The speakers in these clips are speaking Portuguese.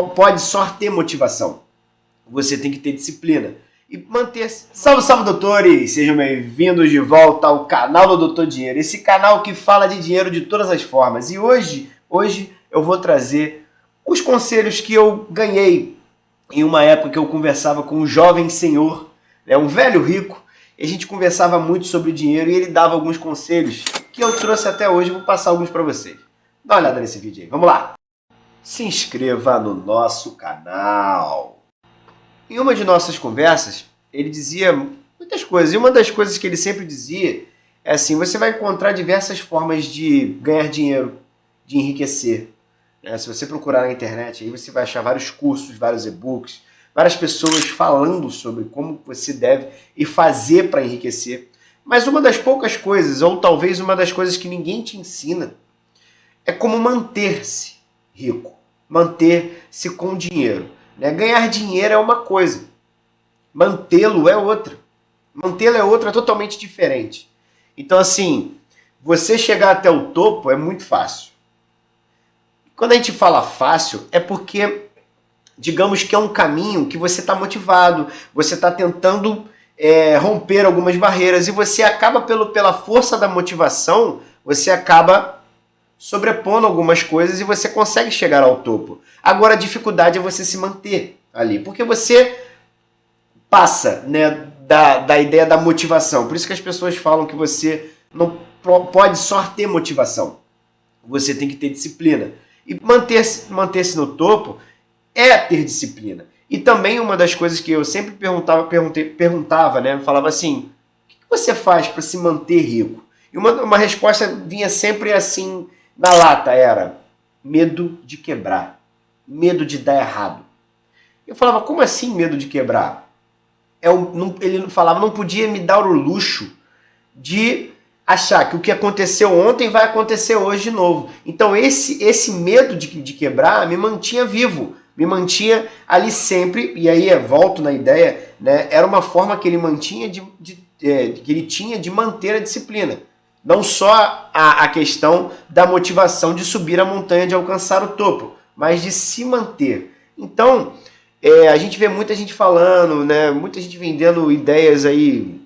pode só ter motivação. Você tem que ter disciplina e manter-se. Salve, salve, doutores! Sejam bem-vindos de volta ao canal do Doutor Dinheiro. Esse canal que fala de dinheiro de todas as formas. E hoje eu vou trazer os conselhos que eu ganhei em uma época que eu conversava com um jovem senhor, um velho rico. E a gente conversava muito sobre dinheiro e ele dava alguns conselhos que eu trouxe até hoje. Vou passar alguns para vocês. Dá uma olhada nesse vídeo aí. Vamos lá! Se inscreva no nosso canal. Em uma de nossas conversas, ele dizia muitas coisas. E uma das coisas que ele sempre dizia é assim: você vai encontrar diversas formas de ganhar dinheiro, de enriquecer. Se você procurar na internet, aí você vai achar vários cursos, vários e-books, várias pessoas falando sobre como você deve e fazer para enriquecer. Mas uma das poucas coisas, ou talvez uma das coisas que ninguém te ensina, é como manter-se rico, manter-se com dinheiro. Ganhar dinheiro é uma coisa, mantê-lo é outra. Mantê-lo é outra, totalmente diferente. Então, assim, você chegar até o topo é muito fácil. Quando a gente fala fácil, é porque, digamos que é um caminho que você está motivado, você está tentando romper algumas barreiras e você acaba, pela força da motivação, você acaba sobrepondo algumas coisas e você consegue chegar ao topo. Agora a dificuldade é você se manter ali, porque você passa da ideia da motivação. Por isso que as pessoas falam que você não pode só ter motivação. Você tem que ter disciplina. E manter-se no topo é ter disciplina. E também uma das coisas que eu sempre perguntava, falava assim: o que você faz para se manter rico? E uma resposta vinha sempre assim na lata, era medo de quebrar, medo de dar errado. Eu falava: como assim medo de quebrar? Ele falava: não podia me dar o luxo de achar que o que aconteceu ontem vai acontecer hoje de novo. Então esse medo de quebrar me mantinha vivo, me mantinha ali sempre. E aí volto na ideia, era uma forma que ele mantinha que ele tinha de manter a disciplina. Não só a questão da motivação de subir a montanha, de alcançar o topo, mas de se manter. Então, a gente vê muita gente falando, muita gente vendendo ideias aí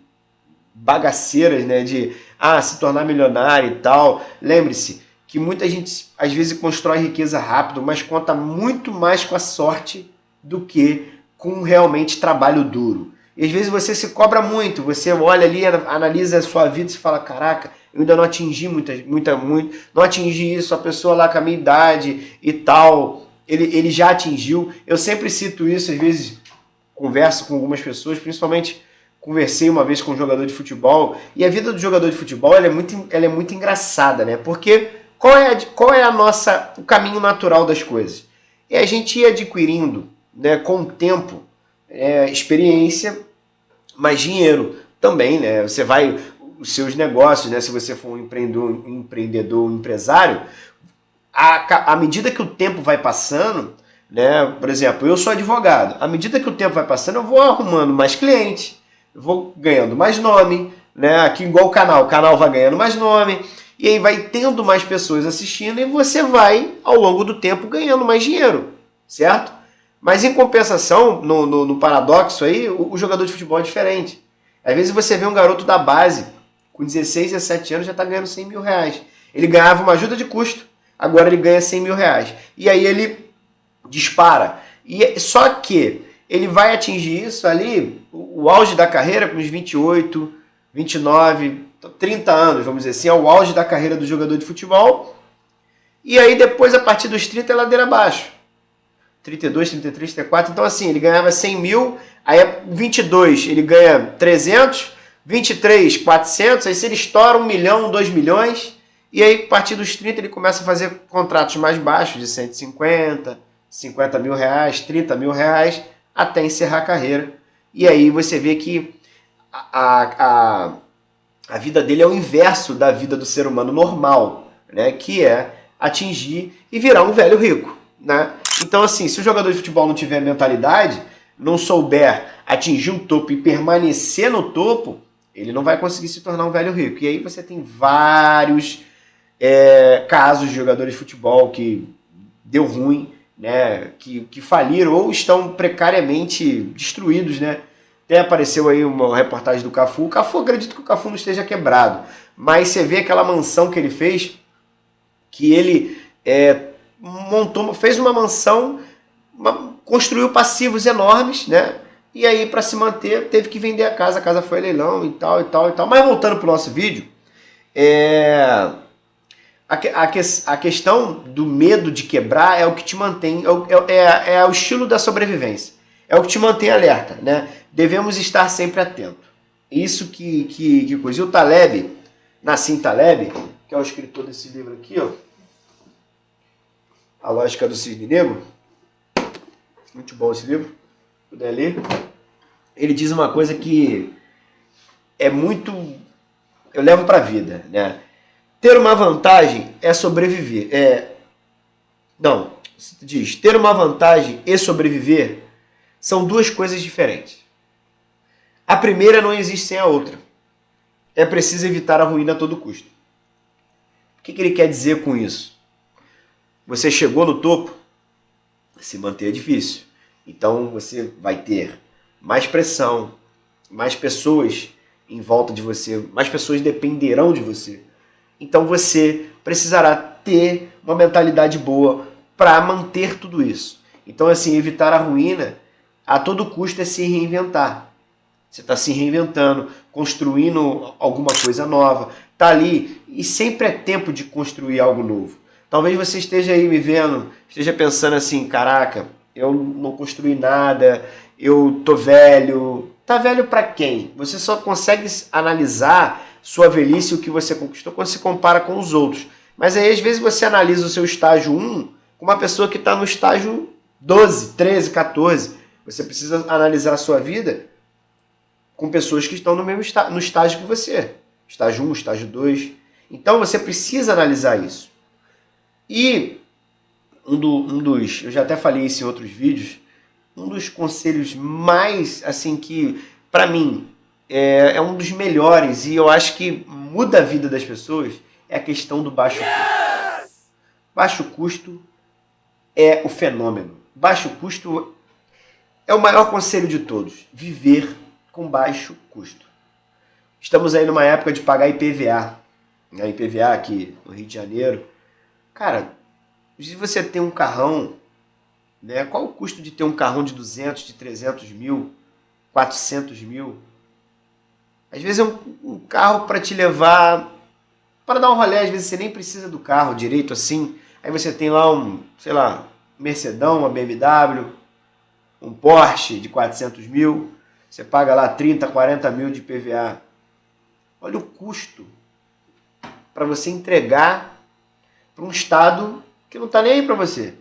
bagaceiras, de se tornar milionário e tal. Lembre-se que muita gente às vezes constrói riqueza rápido, mas conta muito mais com a sorte do que com realmente trabalho duro. E às vezes você se cobra muito, você olha ali, analisa a sua vida e fala: caraca, eu ainda não atingi não atingi isso, a pessoa lá com a minha idade e tal, ele já atingiu. Eu sempre cito isso, às vezes converso com algumas pessoas, principalmente conversei uma vez com um jogador de futebol, e a vida do jogador de futebol ela é muito engraçada, porque qual é o caminho natural das coisas? É a gente ir adquirindo, com o tempo, experiência, mas dinheiro também, Você vai, os seus negócios, se você for um empreendedor, um empresário, à medida que o tempo vai passando, por exemplo, eu sou advogado, à medida que o tempo vai passando, eu vou arrumando mais clientes, eu vou ganhando mais nome, aqui igual o canal vai ganhando mais nome, e aí vai tendo mais pessoas assistindo e você vai, ao longo do tempo, ganhando mais dinheiro, certo? Mas em compensação, no paradoxo aí, o jogador de futebol é diferente. Às vezes você vê um garoto da base, com 16, 17 anos, já está ganhando 100 mil reais. Ele ganhava uma ajuda de custo, agora ele ganha 100 mil reais. E aí ele dispara. Só que ele vai atingir isso ali, o auge da carreira, com uns 28, 29, 30 anos, vamos dizer assim, é o auge da carreira do jogador de futebol. E aí depois, a partir dos 30, é ladeira abaixo. 32, 33, 34, então assim, ele ganhava 100 mil, aí 22 ele ganha 300, 23, 400, aí se ele estoura 1 milhão, 2 milhões, e aí a partir dos 30 ele começa a fazer contratos mais baixos, de 150, 50 mil reais, 30 mil reais, até encerrar a carreira. E aí você vê que a vida dele é o inverso da vida do ser humano normal, que é atingir e virar um velho rico. Então, assim, se o jogador de futebol não tiver mentalidade, não souber atingir um topo e permanecer no topo, ele não vai conseguir se tornar um velho rico. E aí você tem vários casos de jogadores de futebol que deu ruim né, que faliram ou estão precariamente destruídos, né? Até apareceu aí uma reportagem do Cafu. O Cafu, acredito que o Cafu não esteja quebrado, mas você vê aquela mansão que ele fez, que ele fez uma mansão, construiu passivos enormes, né? E aí, para se manter, teve que vender a casa foi leilão e tal, e tal, e tal. Mas voltando para o nosso vídeo, a questão do medo de quebrar é o que te mantém, é o estilo da sobrevivência, é o que te mantém alerta, né? Devemos estar sempre atentos. Isso que coisa. E o Taleb, Nassim Taleb, que é o escritor desse livro aqui, ó, A Lógica do Cisne Negro, muito bom esse livro, puder ler. Ele diz uma coisa que é muito... eu levo para a vida, né? Ter uma vantagem é sobreviver. Não, diz, ter uma vantagem e sobreviver são duas coisas diferentes. A primeira não existe sem a outra. É preciso evitar a ruína a todo custo. O que ele quer dizer com isso? Você chegou no topo, se manter é difícil. Então você vai ter mais pressão, mais pessoas em volta de você, mais pessoas dependerão de você. Então você precisará ter uma mentalidade boa para manter tudo isso. Então, assim, evitar a ruína a todo custo é se reinventar. Você está se reinventando, construindo alguma coisa nova, está ali e sempre é tempo de construir algo novo. Talvez você esteja aí me vendo, esteja pensando assim, caraca, eu não construí nada, eu tô velho. Tá velho para quem? Você só consegue analisar sua velhice e o que você conquistou quando se compara com os outros. Mas aí às vezes você analisa o seu estágio 1 com uma pessoa que está no estágio 12, 13, 14. Você precisa analisar a sua vida com pessoas que estão no mesmo no estágio que você. Estágio 1, estágio 2. Então você precisa analisar isso. E eu já até falei isso em outros vídeos, um dos conselhos mais, assim, que para mim é um dos melhores e eu acho que muda a vida das pessoas, é a questão do baixo custo. Baixo custo é o fenômeno. Baixo custo é o maior conselho de todos. Viver com baixo custo. Estamos aí numa época de pagar IPVA. A IPVA aqui no Rio de Janeiro. Cara, se você tem um carrão, né, qual o custo de ter um carrão de 200, de 300 mil, 400 mil? Às vezes é um carro para te levar, para dar um rolê, às vezes você nem precisa do carro direito assim. Aí você tem lá um Mercedão, uma BMW, um Porsche de 400 mil, você paga lá 30, 40 mil de IPVA. Olha o custo para você entregar para um estado que não está nem aí para você.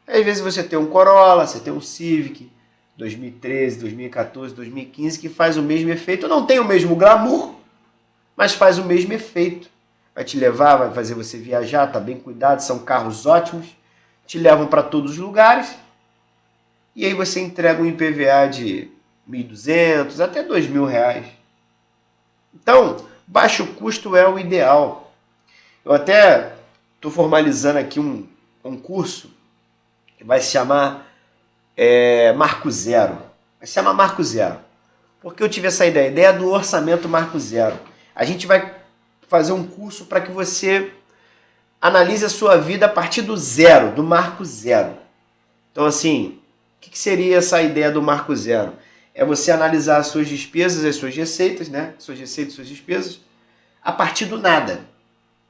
Às vezes você tem um Corolla, você tem um Civic 2013, 2014, 2015 que faz o mesmo efeito. Não tem o mesmo glamour, mas faz o mesmo efeito. Vai te levar, vai fazer você viajar, tá bem cuidado, são carros ótimos, te levam para todos os lugares. E aí você entrega um IPVA de 1.200 até R$2.000. Então, baixo custo é o ideal. Eu até estou formalizando aqui um curso que vai se chamar Marco Zero. Vai se chamar Marco Zero. Porque eu tive essa ideia, a ideia do orçamento Marco Zero. A gente vai fazer um curso para que você analise a sua vida a partir do zero, do Marco Zero. Então, assim, o que seria essa ideia do Marco Zero? É você analisar as suas despesas, as suas receitas, né? Suas receitas, suas despesas, a partir do nada.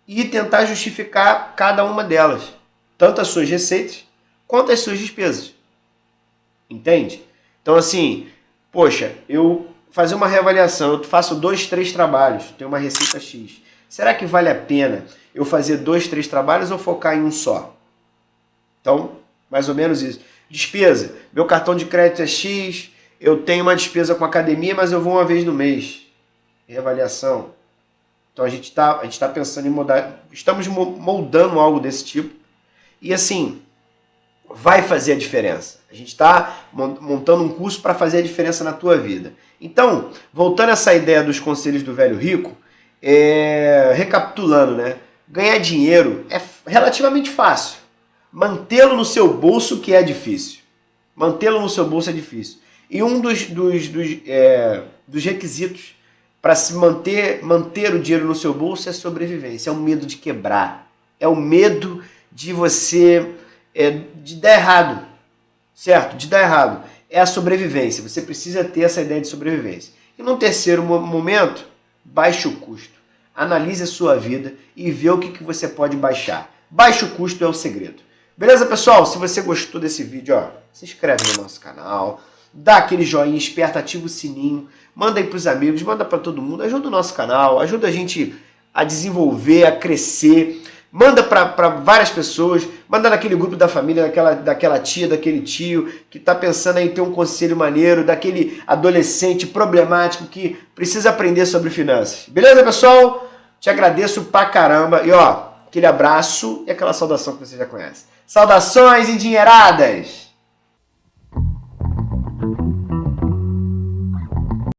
E tentar justificar cada uma delas. Tanto as suas receitas, quanto as suas despesas. Entende? Então, assim, poxa, eu fazer uma reavaliação, eu faço 2, 3 trabalhos, tenho uma receita X. Será que vale a pena eu fazer 2, 3 trabalhos ou focar em um só? Então, mais ou menos isso. Despesa. Meu cartão de crédito é X, eu tenho uma despesa com academia, mas eu vou uma vez no mês. Reavaliação. Então a gente tá pensando em mudar, estamos moldando algo desse tipo. E assim, vai fazer a diferença. A gente está montando um curso para fazer a diferença na tua vida. Então, voltando a essa ideia dos conselhos do velho rico, recapitulando, né? Ganhar dinheiro é relativamente fácil. mantê-lo no seu bolso que é difícil. Mantê-lo no seu bolso é difícil. E um dos requisitos para se manter o dinheiro no seu bolso é a sobrevivência, é o medo de quebrar, é o medo de você de dar errado, certo? De dar errado. É a sobrevivência, você precisa ter essa ideia de sobrevivência. E num terceiro momento, baixe o custo. Analise a sua vida e vê o que você pode baixar. Baixo custo é o segredo. Beleza, pessoal? Se você gostou desse vídeo, se inscreve no nosso canal, dá aquele joinha esperto, ativa o sininho, manda aí pros amigos, manda para todo mundo, ajuda o nosso canal, ajuda a gente a desenvolver, a crescer, manda para várias pessoas, manda naquele grupo da família, daquela tia, daquele tio que tá pensando em ter um conselho maneiro, daquele adolescente problemático que precisa aprender sobre finanças. Beleza, pessoal? Te agradeço pra caramba e aquele abraço e aquela saudação que você já conhece. Saudações endinheiradas!